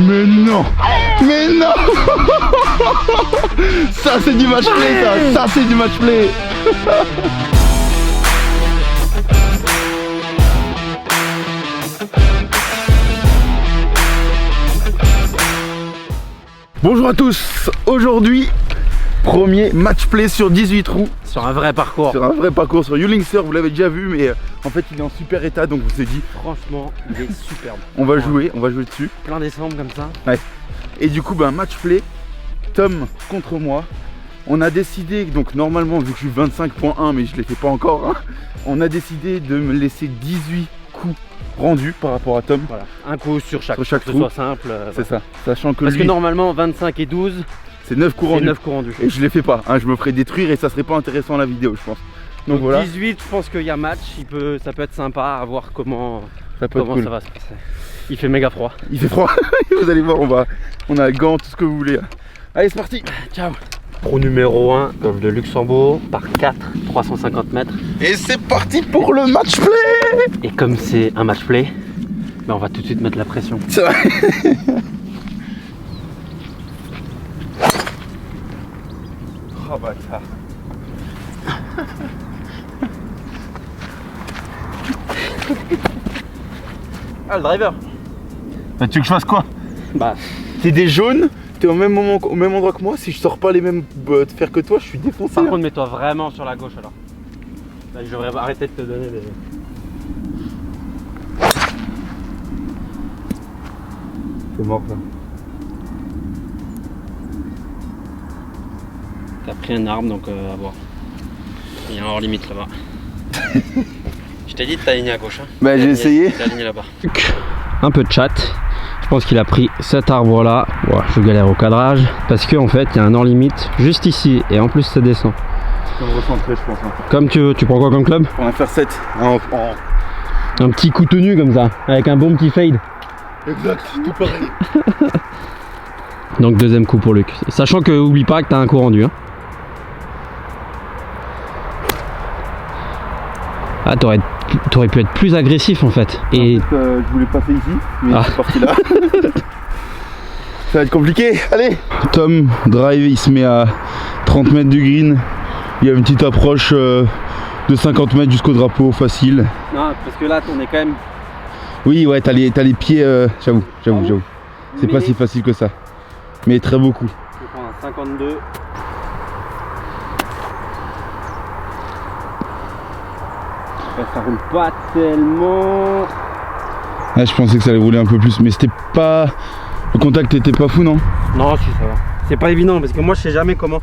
Mais non! Mais non! Ça c'est du match play, ça c'est du match play. Bonjour à tous, aujourd'hui premier match play sur 18 trous. Sur un vrai parcours. Sur un vrai parcours sur Ulingser, vous l'avez déjà vu, mais en fait il est en super état, donc vous s'est dit franchement il est superbe. on va jouer dessus. Plein décembre comme ça. Ouais. Et du coup match play, Tom contre moi. On a décidé, donc normalement vu que je suis 25.1 mais je ne l'ai fait pas encore, hein, on a décidé de me laisser 18 coups rendu par rapport à Tom. Voilà, un coup sur chaque trou. Que ce soit simple. C'est ça. Sachant que parce lui, que normalement 25 et 12 c'est 9 coups rendus. 9 coups rendus. Et je les fais pas, hein, je me ferai détruire et ça serait pas intéressant à la vidéo je pense. Donc voilà. 18 je pense qu'il y a match, ça peut être sympa à voir comment Ça va se passer. Il fait méga froid. Il fait froid, vous allez voir, on a gants, tout ce que vous voulez. Allez c'est parti. Ciao. Trou numéro 1, golf de Luxembourg, par 4, 350 mètres. Et c'est parti pour le match play. Et comme c'est un match play, on va tout de suite mettre la pression. C'est vrai. Oh bâtard. Ah le driver. Bah, tu veux que je fasse quoi? Bah t'es des jaunes, t'es au même endroit que moi, si je sors pas les mêmes fers que toi, je suis défoncé. Par contre mets-toi vraiment sur la gauche alors. Là, je devrais arrêter de te donner des... C'est mort ça. T'as pris un arbre donc à voir. Il y a un hors limite là-bas. Je t'ai dit de t'aligner à gauche. Hein. Bah j'ai essayé. T'es aligné là-bas. Un peu de chat. Je pense qu'il a pris cet arbre là. Bon, je galère au cadrage. Parce qu'en fait il y a un hors limite juste ici. Et en plus ça descend. Je vais me recentrer je pense. Hein. Comme tu veux, tu prends quoi comme club? On va faire 7. Un petit coup tenu comme ça. Avec un bon petit fade. Exact, tout pareil. Donc deuxième coup pour Luc. Sachant que oublie pas que t'as un coup rendu. Hein. Ah t'aurais pu être plus agressif en fait. Et en fait, je voulais passer ici, mais c'est parti là. Ça va être compliqué, allez. Tom drive, il se met à 30 mètres du green. Il y a une petite approche de 50 mètres jusqu'au drapeau, facile. Non parce que là on est quand même... Oui ouais, t'as les pieds, j'avoue. C'est pas si facile que ça. Mais très beaucoup. Je vais prendre un 52. Ça roule pas tellement. Ah, je pensais que ça allait rouler un peu plus, mais c'était pas... Le contact était pas fou, non? Non, si ça va. C'est pas évident parce que moi je sais jamais comment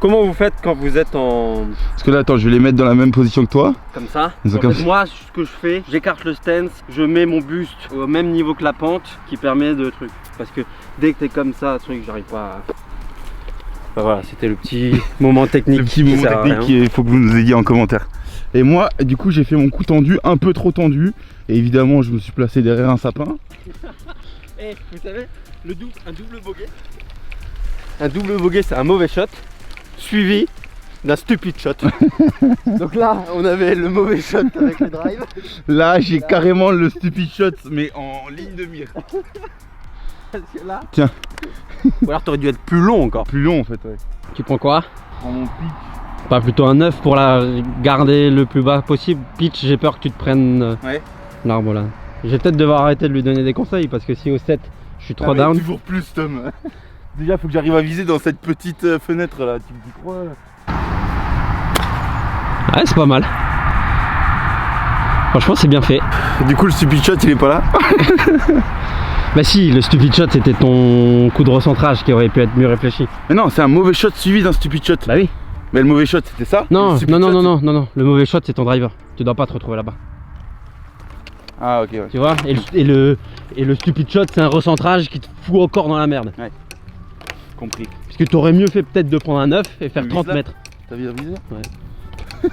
vous faites quand vous êtes en... Parce que là, attends, je vais les mettre dans la même position que toi. Comme ça. En fait, moi, ce que je fais, j'écarte le stance, je mets mon buste au même niveau que la pente qui permet de truc. Parce que dès que t'es comme ça, truc, j'arrive pas à... Enfin, voilà, c'était le petit moment technique. Le petit moment technique qu'il faut que vous nous ayez en commentaire. Et moi, du coup, j'ai fait mon coup tendu, un peu trop tendu. Et évidemment, je me suis placé derrière un sapin. Et vous savez, un double bogey. Un double bogey, c'est un mauvais shot, suivi d'un stupid shot. Donc là, on avait le mauvais shot avec le drive. Là, j'ai carrément le stupid shot, mais en ligne de mire. Parce que là... Tiens. Ou alors t'aurais dû être plus long encore. Plus long en fait, ouais. Tu prends quoi? Je prends mon pitch. Pas plutôt un 9 pour la garder le plus bas possible. Pitch, j'ai peur que tu te prennes l'arbre là. Je vais peut-être devoir arrêter de lui donner des conseils parce que si au 7 je suis trop down. Toujours plus Tom. Déjà faut que j'arrive à viser dans cette petite fenêtre là, tu crois là. Ouais c'est pas mal. Franchement c'est bien fait. Et du coup le stupid shot il est pas là. Bah si, le stupid shot c'était ton coup de recentrage qui aurait pu être mieux réfléchi. Mais non, c'est un mauvais shot suivi d'un stupid shot. Bah oui. Mais le mauvais shot c'était ça? Non, non, le mauvais shot c'est ton driver. Tu dois pas te retrouver là-bas. Ah ok ouais. Tu vois, et le stupid shot c'est un recentrage qui te fout encore dans la merde. Ouais. Compris. Parce que t'aurais mieux fait peut-être de prendre un 9 et faire 30 mètres. T'as vu viser? Ouais.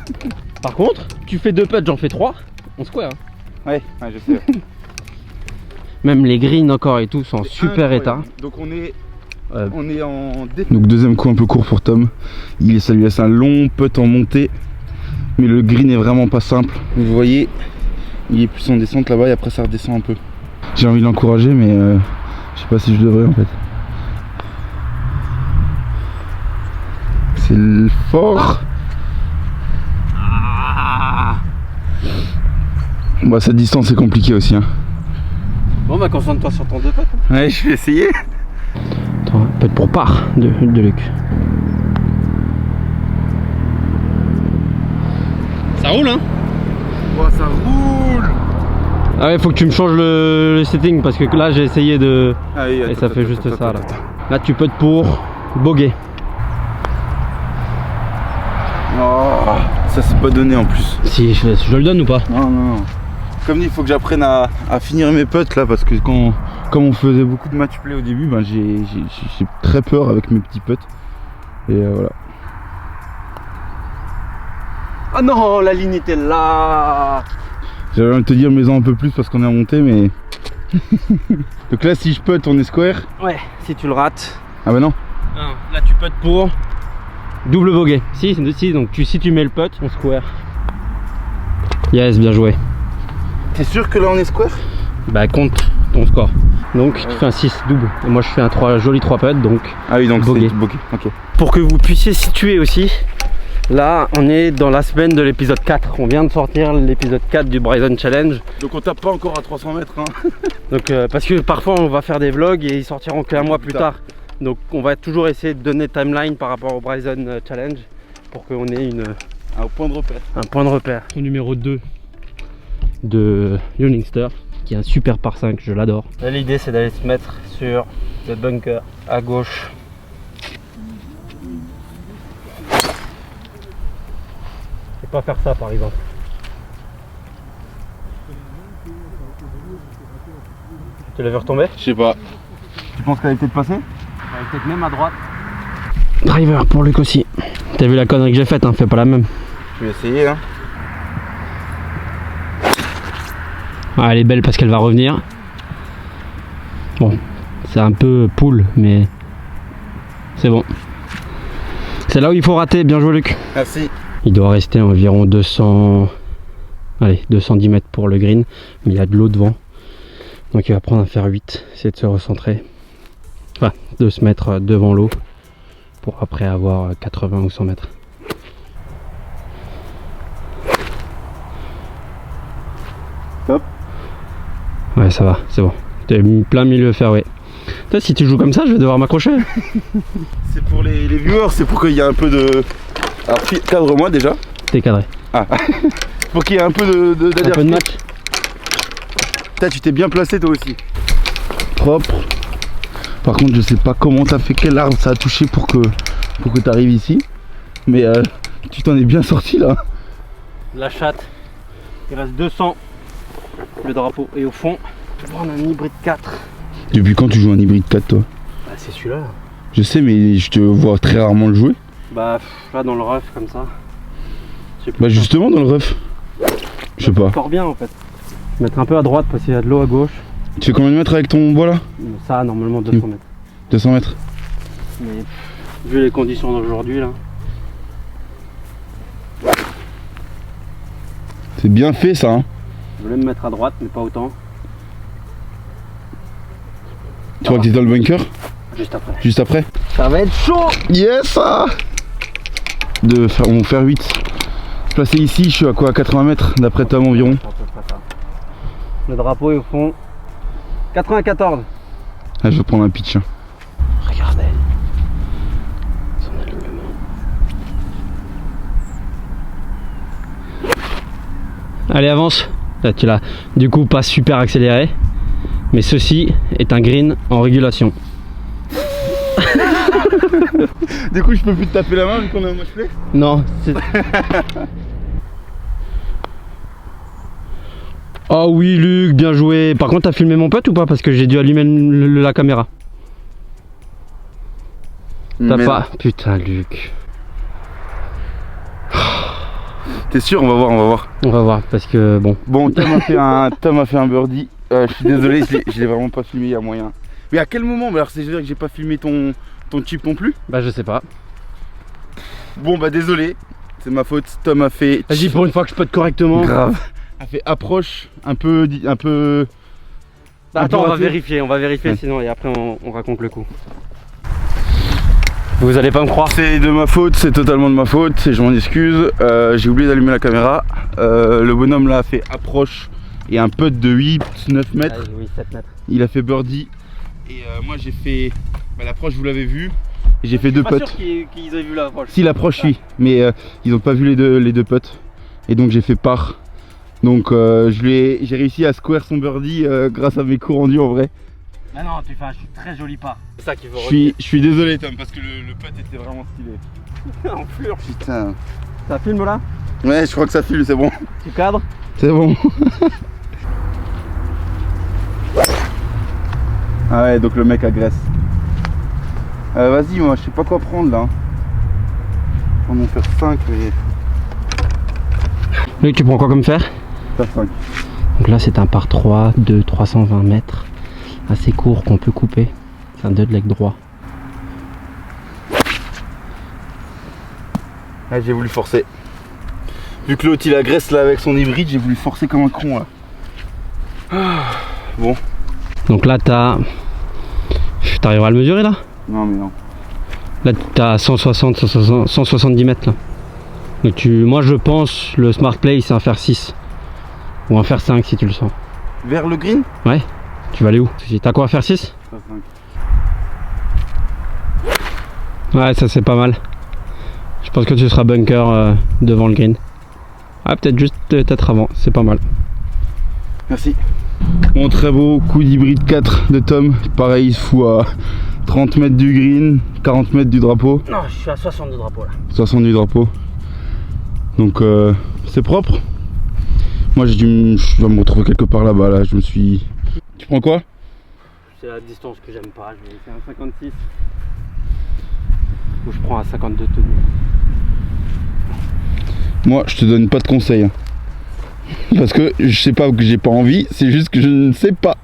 Par contre, tu fais 2 putts, j'en fais 3, on square. Hein. Ouais, je sais. Même les greens encore et tout sont en super état. Donc on est en dé... Donc deuxième coup un peu court pour Tom. Ça lui laisse un long putt en montée. Mais le green est vraiment pas simple. Vous voyez, il est plus en descente là-bas et après ça redescend un peu. J'ai envie de l'encourager mais Je sais pas si je devrais en fait. C'est le fort. Bah cette distance c'est compliqué aussi hein. Bon bah concentre-toi sur ton 2 putt. Ouais, je vais essayer. Attends, putt pour part de Luc. Ça roule hein. Oh, ça roule. Ah ouais, faut que tu me changes le setting parce que là j'ai essayé de... Ah oui, et ça fait juste ça là. Là tu putt pour bogey. Oh, ça c'est pas donné en plus. Si, je le donne ou pas? Non, non. Comme dit, il faut que j'apprenne à finir mes putts là parce que comme on faisait beaucoup de match play au début, ben j'ai très peur avec mes petits putts. Et voilà. Ah non, la ligne était là. J'avais envie de te dire mets-en un peu plus parce qu'on est remonté mais... Donc là si je putt on est square. Ouais, si tu le rates. Ah bah non. Non, là tu putt pour double bogey. Si, donc si tu mets le putt, on square. Yes, bien joué. T'es sûr que là on est square? Bah compte ton score. Donc tu fais un 6 double. Et moi je fais un joli 3 putts donc. Ah oui donc bogey. c'est bogey, ok. Pour que vous puissiez situer aussi, là on est dans la semaine de l'épisode 4. On vient de sortir l'épisode 4 du Bryson Challenge. Donc on tape pas encore à 300 mètres hein. Donc parce que parfois on va faire des vlogs et ils sortiront qu'un mois plus tard. Donc on va toujours essayer de donner timeline par rapport au Bryson Challenge pour qu'on ait un point de repère. Un point de repère. Son numéro 2 de Youngster qui est un super par 5, je l'adore. Là l'idée c'est d'aller se mettre sur le bunker à gauche. Et pas faire ça par exemple. Tu l'as vu retomber? Je sais pas. Tu penses qu'elle allait peut-être passer? Elle est peut-être même à droite. Driver pour Luc aussi. T'as vu la connerie que j'ai faite, hein, fais pas la même. Je vais essayer hein. Ah, elle est belle parce qu'elle va revenir. Bon, c'est un peu poule, mais c'est bon. C'est là où il faut rater, bien joué Luc. Merci. Il doit rester environ 200... Allez, 210 mètres pour le green, mais il y a de l'eau devant. Donc il va prendre un fer 8, essayer de se recentrer. Enfin, de se mettre devant l'eau pour après avoir 80 ou 100 mètres. Hop. Ouais, ça va, c'est bon. T'es plein milieu fairway. Toi, si tu joues comme ça, je vais devoir m'accrocher. C'est pour les viewers, c'est pour qu'il y ait un peu de... Alors cadre-moi déjà. T'es cadré. Ah. Pour qu'il y ait un peu Un peu de match. Putain, tu t'es bien placé toi aussi. Propre. Par contre je sais pas comment t'as fait, quel arbre ça a touché pour que tu arrives ici. Mais tu t'en es bien sorti là. La chatte. Il reste 200. Le drapeau est au fond. Je vais prendre un hybride 4. Depuis quand tu joues un hybride 4 toi? Bah c'est celui-là. Je sais mais je te vois très rarement le jouer. Bah là dans le rough comme ça. Bah justement dans le rough. Je sais pas. Fort bien en fait. Mettre un peu à droite parce qu'il y a de l'eau à gauche. Tu fais combien de mètres avec ton bois là? Ça normalement 200 mètres. 200 mètres. Mais vu les conditions d'aujourd'hui là. C'est bien fait ça hein. Je voulais me mettre à droite mais pas autant. Tu crois que t'es dans le bunker? Juste après. Juste après? Ça va être chaud. Yes ah. On va faire 8. Placé ici, je suis à quoi? À 80 mètres d'après Tom environ. Le drapeau est au fond. 94. Ah, je vais prendre un pitch. Hein. Regardez. Son alignement. Allez, avance. Là, tu l'as du coup pas super accéléré. Mais ceci est un green en régulation. Du coup, je peux plus te taper la main vu qu'on a un match play? Non, c'est... Oh oui Luc, bien joué. Par contre, t'as filmé mon pote ou pas? Parce que j'ai dû allumer la caméra. T'as pas... Putain Luc. T'es sûr? On va voir, on va voir. On va voir parce que bon. Bon, Tom a fait un birdie. Je suis désolé, je l'ai vraiment pas filmé, il y a moyen. Mais à quel moment? Alors c'est dire que j'ai pas filmé ton chip non plus? Bah je sais pas. Bon bah désolé, c'est ma faute. Tom a fait... Vas-y, pour une fois que je pote correctement. Grave. A fait approche un peu Attends, on va raté. vérifier Ouais. sinon et après on raconte le coup. Vous allez pas me croire. C'est de ma faute, c'est totalement de ma faute et je m'en excuse. J'ai oublié d'allumer la caméra. Le bonhomme là a fait approche et un putt de 8-9 mètres. Ah, oui, 7 mètres. Il a fait birdie et moi j'ai fait l'approche, vous l'avez vu. Et j'ai fait deux Je suis pas putts. sûr qu'ils aient vu l'approche. Si, l'approche oui, mais ils n'ont pas vu les deux putts. Et donc j'ai fait par. Donc j'ai réussi à square son birdie grâce à mes coups rendus en vrai. Ah non, tu fais un très joli pas. C'est ça qu'il faut Je suis désolé Tom parce que le putt était vraiment stylé. en fleur. Putain. Ça filme là? Ouais, je crois que ça file, c'est bon. Tu cadres? C'est bon. Ah ouais, donc le mec agresse. Vas-y, moi je sais pas quoi prendre là. On va en faire 5 mais Luc, tu prends quoi comme fer? pas 5. Donc là c'est un par 3 de 320 mètres. Assez court qu'on peut couper. C'est un 2 de leg droit. Ah, j'ai voulu forcer. Vu que l'autre il agresse là avec son hybride, j'ai voulu forcer comme un con là. Bon. Donc là t'arriveras à le mesurer là? Non mais non. Là t'as 170 mètres là. Donc moi je pense le Smart Play c'est un fer 6. Ou un fer 5 si tu le sens. Vers le green? Ouais. Tu vas aller où? T'as quoi à faire 6? Pas 5. Ouais, ça c'est pas mal. Je pense que tu seras bunker devant le green. Ah, peut-être juste peut-être avant, c'est pas mal. Merci. Bon, très beau coup d'hybride 4 de Tom. Pareil, il se fout à 30 mètres du green, 40 mètres du drapeau. Non, je suis à 60 de drapeau là. 60 du drapeau. Donc c'est propre. Moi je dois me retrouver quelque part là-bas là. Je me suis. Tu prends quoi? C'est la distance que j'aime pas, je vais faire un 56. Ou je prends un 52 tenue. Moi je te donne pas de conseils. Hein. Parce que je sais pas que j'ai pas envie, c'est juste que je ne sais pas.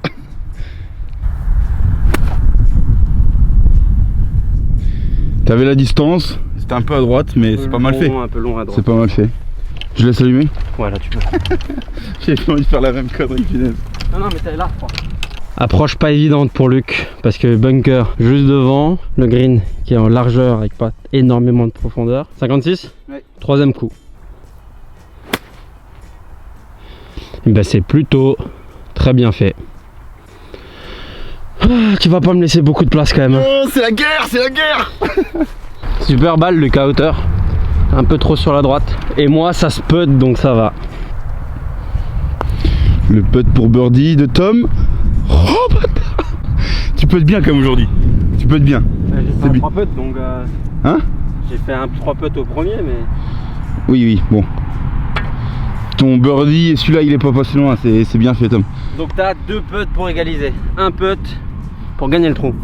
T'avais la distance, c'était un peu à droite mais c'est pas mal fait. Un peu long à droite. C'est pas mal fait. Je laisse allumer? Ouais, là tu peux. J'ai pas envie de faire la même connerie, punaise. Non, mais t'es là, je crois. Approche pas évidente pour Luc parce que bunker juste devant, le green qui est en largeur avec pas énormément de profondeur. 56? Ouais. Troisième coup. Et ben c'est plutôt très bien fait. Ah, tu vas pas me laisser beaucoup de place quand même. Hein. Oh, c'est la guerre, c'est la guerre. Super balle Luc à hauteur. Un peu trop sur la droite. Et moi ça se putt donc ça va. Le putt pour birdie de Tom. Oh bâtard. Tu puttes bien comme aujourd'hui. Tu puttes bien. J'ai fait un 3 putts donc Hein? j'ai fait un 3 putts au premier mais. Oui, oui, bon. Ton birdie et celui-là il est pas passé loin, c'est bien fait Tom. Donc t'as 2 putts pour égaliser. Un putt pour gagner le trou.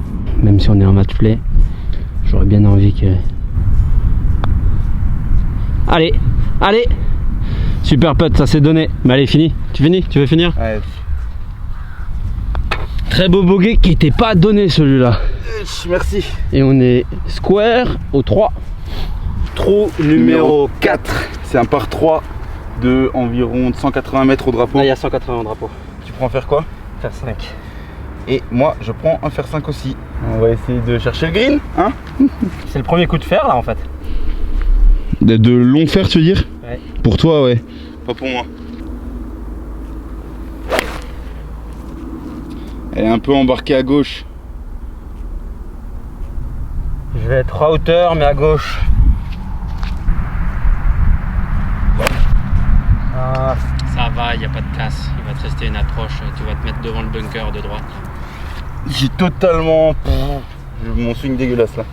Même si on est en match play, j'aurais bien envie que. Allez, allez. Super putt, ça c'est donné. Mais allez, fini. Tu finis? Tu veux finir? Ouais. Très beau bogey qui n'était pas donné celui-là. Merci. Et on est square au 3. Trou numéro 4. C'est un par 3 de environ 180 mètres au drapeau. Là il y a 180 drapeaux. Tu prends faire quoi? Faire 5. Et moi je prends un fer 5 aussi. On va essayer de chercher le green, hein? C'est le premier coup de fer là en fait. De long fer tu veux dire? Ouais. Pour toi ouais. Pas pour moi. Elle est un peu embarquée à gauche. Je vais être à hauteur mais à gauche. Ah, ça va, il n'y a pas de casse. Il va te rester une approche. Tu vas te mettre devant le bunker de droite. J'ai totalement. Mon swing dégueulasse là.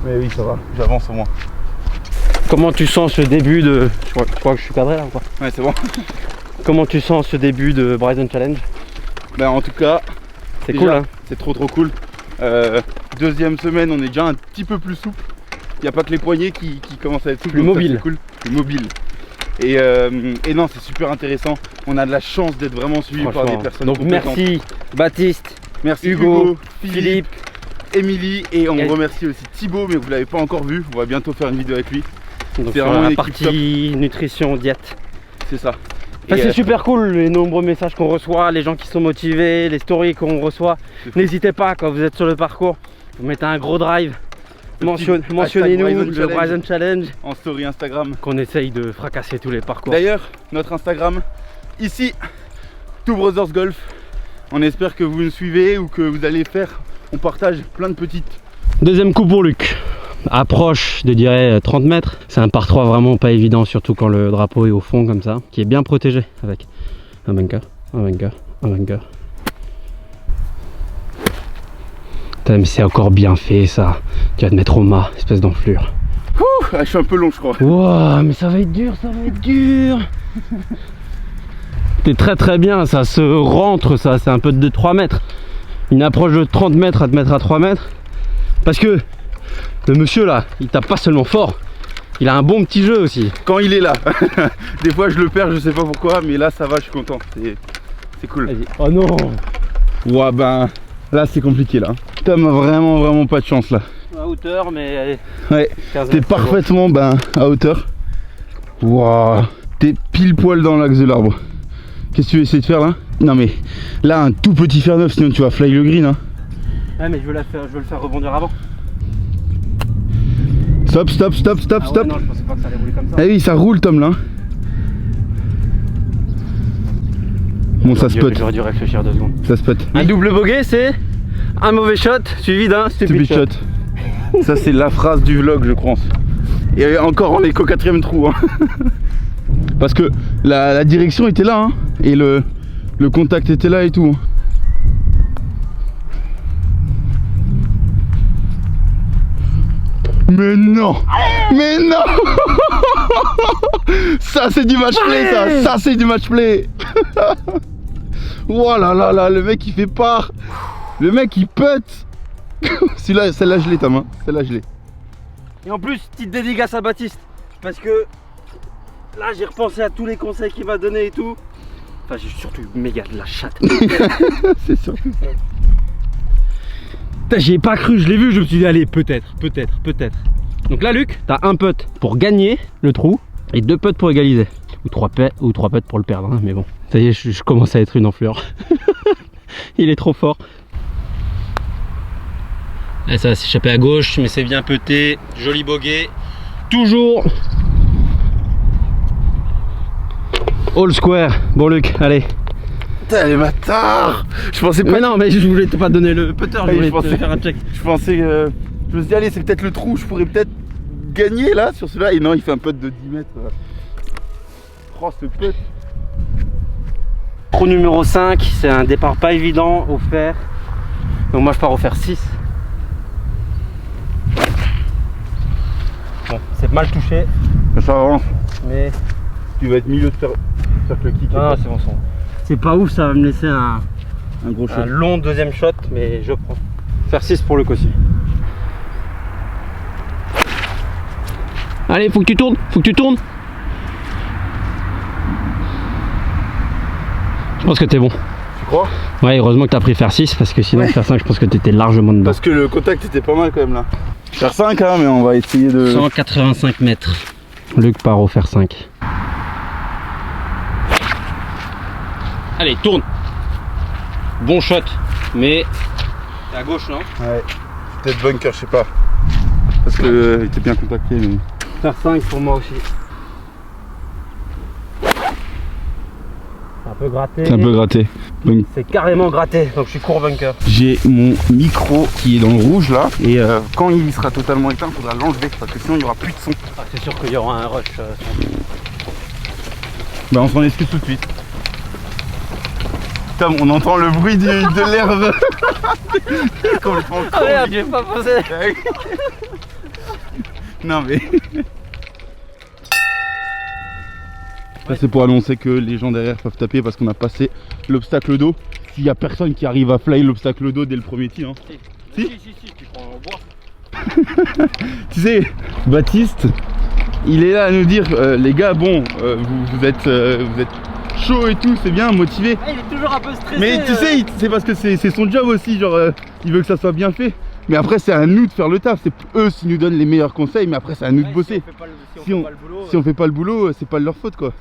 Mais oui ça va, j'avance au moins. Comment tu sens ce début de... Je crois que je suis cadré là ou quoi? Ouais c'est bon. Comment tu sens ce début de Bryson Challenge? Ben en tout cas, C'est déjà, cool hein? c'est trop cool. Deuxième semaine on est déjà un petit peu plus souple. Il n'y a pas que les poignets qui commencent à être souples. Plus donc ça, mobile. c'est cool. Plus mobile. Et non c'est super intéressant. On a de la chance d'être vraiment suivi par des personnes Donc compétentes. merci Baptiste, Merci Hugo, Philippe, Philippe. Émilie et on Et- remercie aussi Thibaut mais vous l'avez pas encore vu. On va bientôt faire une vidéo avec lui. Donc C'est sur vraiment la une équipe partie nutrition, diète. C'est ça. Enfin, c'est super cool les nombreux messages qu'on reçoit, les gens qui sont motivés, les stories qu'on reçoit. N'hésitez pas quand vous êtes sur le parcours, vous mettez un gros drive, mentionnez-nous le Bryson Challenge en story Instagram. Qu'on essaye de fracasser tous les parcours. D'ailleurs, notre Instagram, ici, Two Brothers Golf. On espère que vous nous suivez ou que vous allez faire. On partage plein de petites. Deuxième coup pour Luc. Approche de dirais 30 mètres. C'est un par 3 vraiment pas évident, surtout quand le drapeau est au fond comme ça, qui est bien protégé avec un bunker, un bunker, un bunker. Putain, mais c'est encore bien fait ça. Tu vas te mettre au mât, espèce d'enflure. Je suis un peu long je crois. Wow, mais ça va être dur, ça va être dur. T'es très bien, ça se rentre, ça c'est un peu de 3 mètres. Une approche de 30 mètres à te mettre à 3 mètres. Parce que le monsieur là, il tape pas seulement fort, il a un bon petit jeu aussi. Quand il est là. Des fois je le perds, je sais pas pourquoi, mais là ça va, je suis content. C'est cool. Oh non. Ouais ben là c'est compliqué là. Tom a vraiment pas de chance là. À hauteur mais... Ouais, t'es parfaitement à hauteur. Waouh, t'es pile poil dans l'axe de l'arbre. Qu'est-ce que tu veux essayer de faire là? Non mais là un tout petit fer neuf, sinon tu vas fly le green hein. Ouais mais je veux le faire rebondir avant. Stop. Ah ouais, non, je pensais pas que ça allait rouler comme ça. Ah oui, ça roule Tom là. Bon ça spot. J'aurais dû réfléchir 2 secondes. Ça spot. Un double bogey c'est un mauvais shot suivi d'un stupid shot. Ça c'est la phrase du vlog je pense. Et encore on est qu'au 4ème trou hein. Parce que la direction était là hein. Et le contact était là et tout. Mais non! Mais non! Ça c'est du match play ça c'est du match play. Oh là là là, le mec il fait part. Le mec il putt. Celle-là je l'ai ta main, celle-là je l'ai. Et en plus, petite dédicace à Baptiste. Parce que là j'ai repensé à tous les conseils qu'il m'a donné et tout. Enfin j'ai surtout eu méga de la chatte. C'est surtout ça. J'y ai pas cru, je l'ai vu, je me suis dit allez peut-être. Donc là Luc, t'as un putt pour gagner le trou et 2 putts pour égaliser. Ou 3 putts pour le perdre, hein, mais bon. Ça y est, je commence à être une enflure. Il est trop fort. Là ça va s'échapper à gauche, mais c'est bien putté, joli bogey. Toujours all square. Bon Luc, allez. Putain les bâtards. Je pensais pas. Mais non, mais je voulais pas donner le putter, je voulais te faire un check. Je pensais je me suis dit allez c'est peut-être le trou, je pourrais peut-être gagner là sur celui-là. Et non il fait un putt de 10 mètres. Oh ce putt. Trou numéro 5, c'est un départ pas évident au fer. Donc moi je pars au fer 6. Bon, c'est mal touché. Ça avance. Mais tu vas être milieu de faire le kick. Ah c'est bon. C'est pas ouf, ça va me laisser un gros shot. Un long deuxième shot, mais je prends. Faire 6 pour le aussi. Allez, faut que tu tournes, Je pense que t'es bon. Tu crois? Ouais, heureusement que t'as pris faire 6 parce que sinon faire 5, je pense que t'étais largement dedans. Parce que le contact était pas mal quand même là. Faire 5 hein, mais on va essayer de... 185 mètres. Luc part au faire 5. Allez, tourne. Bon shot, mais à gauche, non? Ouais, peut-être bunker, je sais pas. Parce que il était bien contacté. Mais... Faire 5 pour moi aussi. C'est un peu gratté. C'est un peu gratté. C'est carrément gratté, donc je suis court bunker. J'ai mon micro qui est dans le rouge là. Et quand il sera totalement éteint, il faudra l'enlever parce que sinon il n'y aura plus de son. Ah, c'est sûr qu'il y aura un rush. Bah on s'en excuse tout de suite. Tom, on entend le bruit de l'herbe. Complètement con. Ah merde, j'ai pas pensé. Non mais... Ça c'est pour annoncer que les gens derrière peuvent taper parce qu'on a passé l'obstacle d'eau. S'il y a personne qui arrive à fly l'obstacle d'eau dès le premier tir. Hein. Si, tu prends en bois. Tu sais, Baptiste, il est là à nous dire, les gars, bon, vous êtes chaud et tout, c'est bien, motivé. Ah, il est toujours un peu stressé. Mais tu sais, c'est parce que c'est son job aussi, genre, il veut que ça soit bien fait. Mais après, c'est à nous de faire le taf. C'est eux qui nous donnent les meilleurs conseils, mais après, c'est à nous de bosser. Si on fait pas le boulot, c'est pas de leur faute, quoi.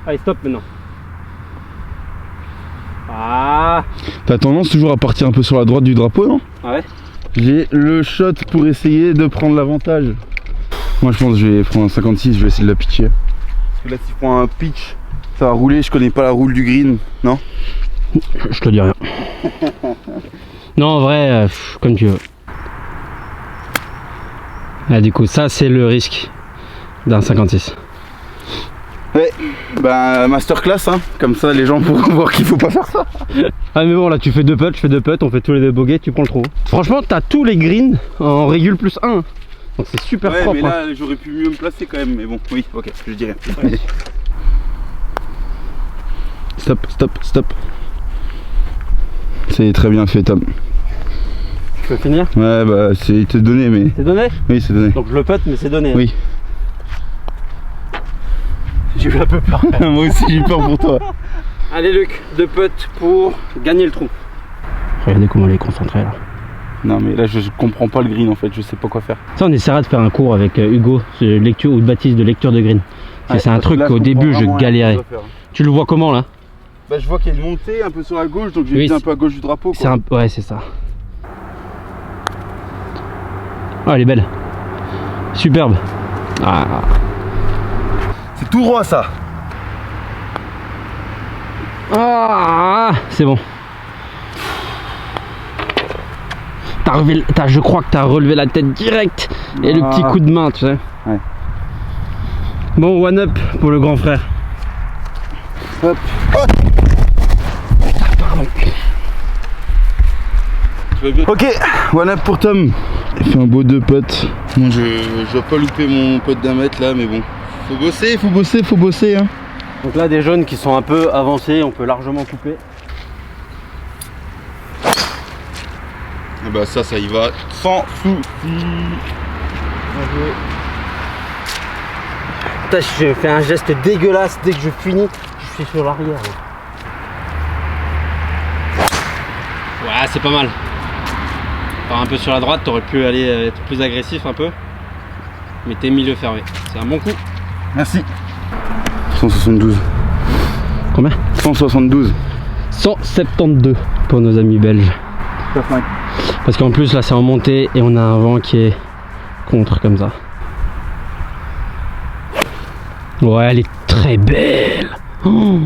Allez, stop maintenant. Ah. T'as tendance toujours à partir un peu sur la droite du drapeau, non? Ouais. J'ai le shot pour essayer de prendre l'avantage. Moi je pense que je vais prendre un 56, je vais essayer de la pitcher. Parce que là si je prends un pitch, ça va rouler, je connais pas la roule du green, non? Je te dis rien. Non, en vrai, comme tu veux. Là, du coup, ça, c'est le risque d'un 56. Ouais, bah masterclass, hein. Comme ça les gens pourront voir qu'il faut pas faire ça. Ah, mais bon, là, tu fais 2 putts, je fais 2 putts, on fait tous les 2 bogeys, tu prends le trou. Franchement, t'as tous les greens en régule plus 1. Donc, c'est super ouais, propre. mais là, j'aurais pu mieux me placer quand même. Mais bon, oui, ok, je dirais. Ouais. Stop, stop, stop. C'est très bien fait, Tom. Tu peux finir? Ouais, bah, c'est donné, mais. C'est donné? Oui, c'est donné. Donc, je le putt, mais c'est donné. Oui. J'ai eu un peu peur. Moi aussi, j'ai eu peur pour toi. Allez, Luc, 2 putts pour gagner le trou. Regardez comment il est concentré là. Non, mais là, je comprends pas le green en fait, je sais pas quoi faire. Ça, on essaiera de faire un cours avec Hugo, de lecture ou de Baptiste de lecture de green. Ouais, c'est un truc là, qu'au début, je galérais. Tu le vois comment là? Bah, je vois qu'il y a une montée un peu sur la gauche, donc je vais Oui, un peu à gauche du drapeau. Quoi. Ouais, c'est ça. Oh, elle est belle. Superbe. Ah. C'est tout droit ça. Ah, c'est bon. Je crois que tu as relevé la tête direct et le petit coup de main, tu sais. Ouais. Bon, one up pour le grand frère. Hop. Hop. Pardon. Ok, one up pour Tom. Il fait un beau 2 putts. Moi, je dois pas louper mon putt d'1 mètre là, mais bon. Faut bosser, faut bosser, faut bosser. Hein. Donc là, des jaunes qui sont un peu avancés, on peut largement couper. Et bah ça y va sans souci. Putain, je fais un geste dégueulasse dès que je finis, je suis sur l'arrière. Ouais, c'est pas mal. Par un peu sur la droite, t'aurais pu aller être plus agressif un peu. Mais t'es milieu fermé. C'est un bon coup. Merci. 172. Combien? 172. 172 pour nos amis belges. Parce qu'en plus là c'est en montée et on a un vent qui est contre comme ça. Ouais, elle est très belle. Oh,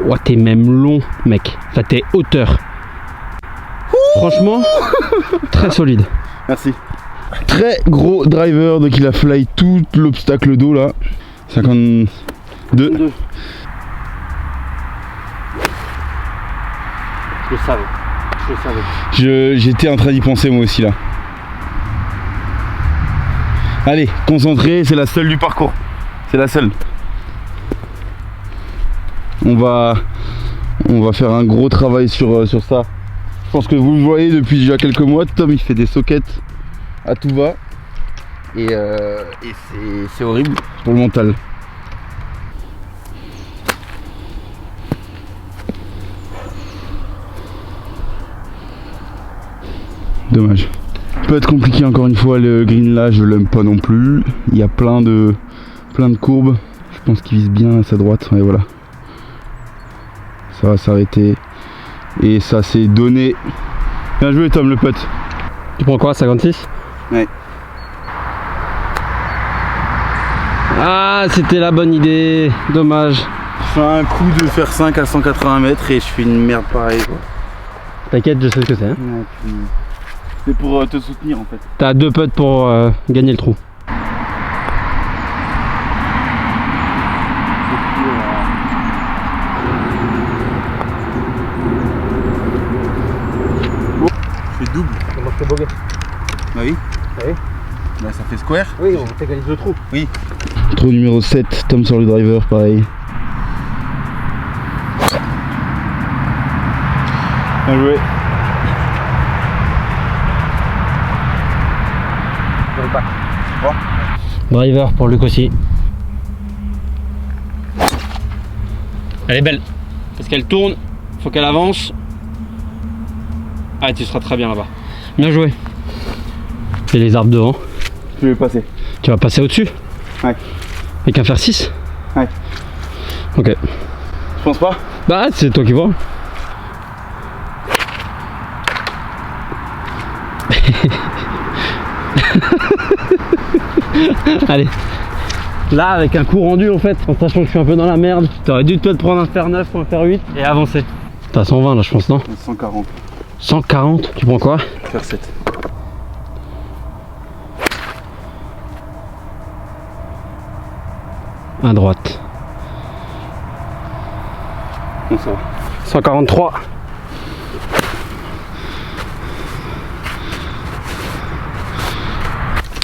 ouais, t'es même long mec. Enfin t'es hauteur. Franchement, très solide. Merci. Très gros driver, donc il a fly tout l'obstacle d'eau là. 52. Je le savais. J'étais en train d'y penser moi aussi là. Allez, concentré, c'est la seule du parcours. C'est la seule. On va faire un gros travail sur ça. Je pense que vous le voyez depuis déjà quelques mois, Tom il fait des sockets à tout va. Et c'est horrible pour le mental. Dommage. Peut être compliqué encore une fois, le green là je l'aime pas non plus. Il y a plein de courbes. Je pense qu'il vise bien à sa droite. Et voilà. Ça va s'arrêter. Et ça s'est donné. Bien joué Tom le putt. Tu prends quoi, 56? Ouais. Ah, c'était la bonne idée. Dommage. Je fais un coup de faire 5 à 180 mètres et je fais une merde pareille quoi. T'inquiète, je sais ce que c'est. Hein. Ouais, c'est pour te soutenir en fait. T'as 2 putts pour gagner le trou. Je fais double. Comment je fais bogey? Ah oui. Oui. Bah ça fait square. Oui, on t'égalise le trou. Oui. Trou numéro 7, Tom sur le driver, pareil. Bien joué. Driver pour Luc aussi. Elle est belle. Parce qu'elle tourne, faut qu'elle avance. Ah, tu seras très bien là-bas. Bien joué. Et les arbres devant. Je vais passer. Tu vas passer au-dessus? Ouais. Avec un fer 6? Ouais. Ok. Je pense pas. Bah c'est toi qui vois. Allez. Là avec un coup rendu en fait, en sachant que je suis un peu dans la merde, t'aurais dû te prendre un fer 9 ou un fer 8 et avancer. T'as 120 là je pense, non? 140. 140, tu prends quoi? Fer 7. À droite. Bon ça va. 143.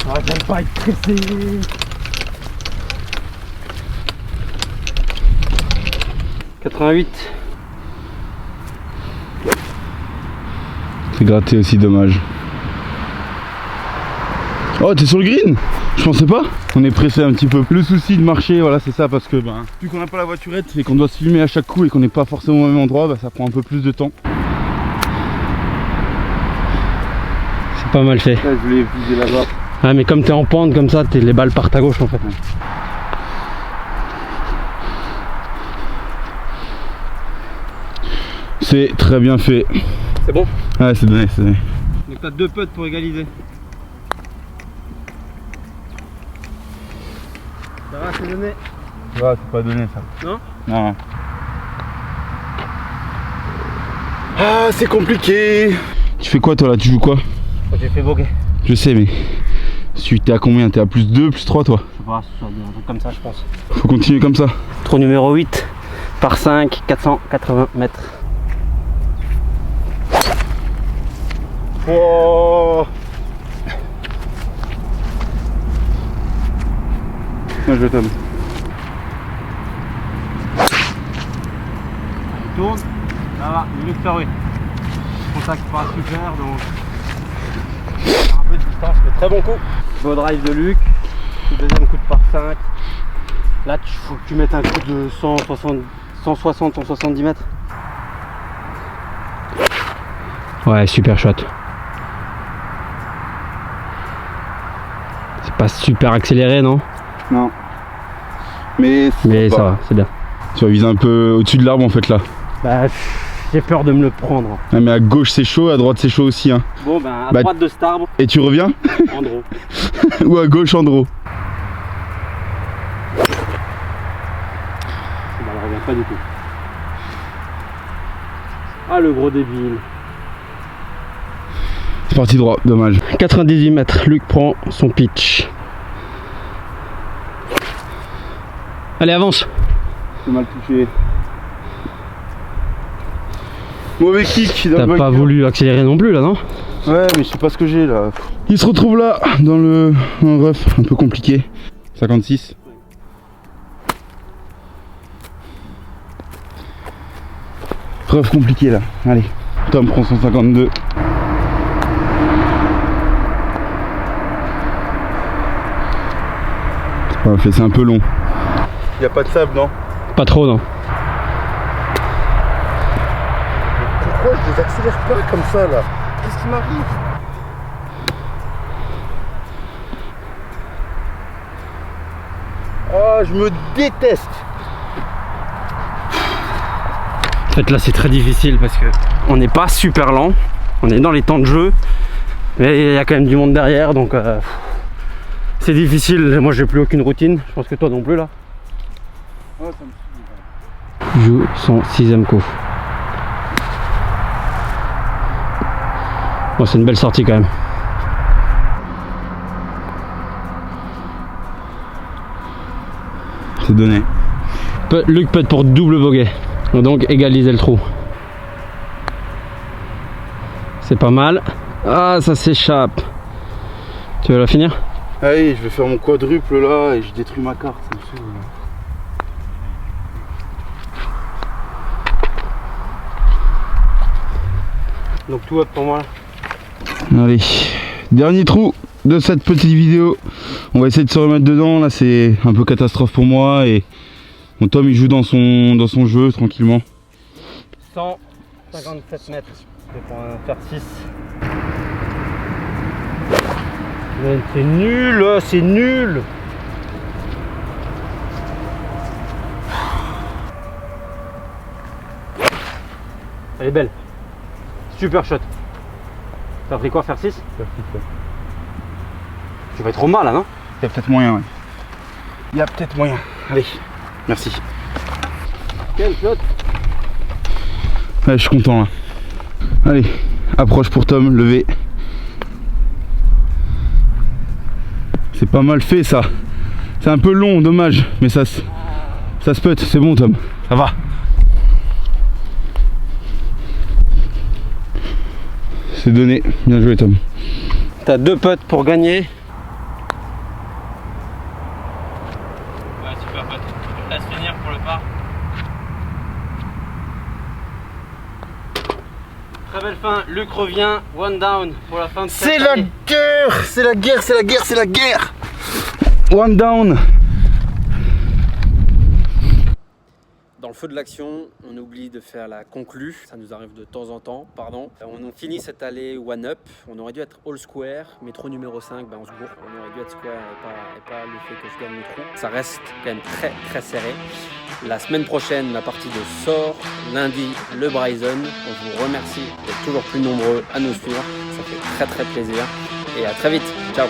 Ah, j'aime pas être pressé. « 88. C'est gratté aussi, dommage. Oh, t'es sur le green? Je pensais pas. On est pressé un petit peu. Le souci de marcher, voilà, c'est ça, parce que vu qu'on n'a pas la voiturette et qu'on doit se filmer à chaque coup et qu'on n'est pas forcément au même endroit, ça prend un peu plus de temps. C'est pas mal fait. Là, je voulais viser là-bas. Ouais, mais comme t'es en pente comme ça, les balles partent à gauche en fait. Ouais. C'est très bien fait. C'est bon? Ouais, c'est donné, c'est donné. Donc t'as 2 putts pour égaliser. Ça va, c'est donné? Ouais, c'est pas donné ça. Non? Non. Ah, c'est compliqué. Tu fais quoi toi là? Tu joues quoi? J'ai fait bogey. Je sais, mais t'es à combien? T'es à plus 2, plus 3 toi? Je sais pas, un truc comme ça je pense. Faut continuer comme ça. Trou numéro 8, par 5, 480 mètres. Oh. Moi je t'aime. Tourne, ça va, il est fermé. Contact pas super donc. Un peu de distance, mais très bon coup. Beau drive de Luc, deuxième coup de par 5. Là, il faut que tu mettes un coup de 160-170 mètres. Ouais, super shot. C'est pas super accéléré, non? Non. Mais ça va, c'est bien. Tu vas viser un peu au-dessus de l'arbre en fait là. Bah, j'ai peur de me le prendre. Ah, mais à gauche c'est chaud, à droite c'est chaud aussi hein. Bon ben à droite de cet arbre. Et tu reviens? En draw. Ou à gauche en draw? Bah, elle revient pas du tout. Ah le gros débile. C'est parti droit, dommage. 98 mètres, Luc prend son pitch. Allez avance. C'est mal touché. Mauvais kick. T'as pas voulu accélérer non plus là, non? Ouais, mais je sais pas ce que j'ai là. Il se retrouve là, dans le rough, un peu compliqué. 56. Rough compliqué là. Allez, Tom prend 152. Ouais, c'est un peu long. Y a pas de sable, non? Pas trop, non. Pourquoi je les accélère pas comme ça là? Qu'est-ce qui m'arrive? Oh, je me déteste. En fait là c'est très difficile parce que on n'est pas super lent. On est dans les temps de jeu. Mais il y a quand même du monde derrière donc c'est difficile. Moi j'ai plus aucune routine. Je pense que toi non plus là. Oh, ça me suffit. Joue son 6ème coup. Bon, c'est une belle sortie quand même. C'est donné. Luc peut être pour double bogey. Donc égaliser le trou. C'est pas mal. Ah, ça s'échappe. Tu veux la finir? Allez, je vais faire mon quadruple là et je détruis ma carte. Ça me saoule. Donc tout up pour moi. Allez, dernier trou de cette petite vidéo. On va essayer de se remettre dedans. Là c'est un peu catastrophe pour moi et mon Tom il joue dans son jeu tranquillement. 157 mètres. Je vais prendre un fer 6. C'est nul, c'est nul. Elle est belle. Super shot. T'as pris quoi, faire 6? Tu vas être trop mal là, non? Il y a peut-être moyen, ouais. Il y a peut-être moyen. Allez, merci. Quel shot? Ouais, je suis content là. Allez, approche pour Tom, levé. C'est pas mal fait ça. C'est un peu long, dommage, mais ça se peut, c'est bon Tom. Ça va. C'est donné, bien joué Tom. T'as 2 putts pour gagner. Ouais, super putt. Laisse finir pour le par. Très belle fin, Luc revient, 1 down pour la fin de cette C'est la année. guerre, c'est la guerre, c'est la guerre, c'est la guerre. 1 down. Dans le feu de l'action, on oublie de faire la conclue, ça nous arrive de temps en temps, pardon. On finit cette allée one up, on aurait dû être all square, mais trou numéro 5, on se bourre. On aurait dû être square et pas le fait que je gagne le trou. Ça reste quand même très très serré. La semaine prochaine, la partie de sort, lundi, le Bryson. On vous remercie d'être toujours plus nombreux à nous suivre, ça fait très très plaisir. Et à très vite, ciao.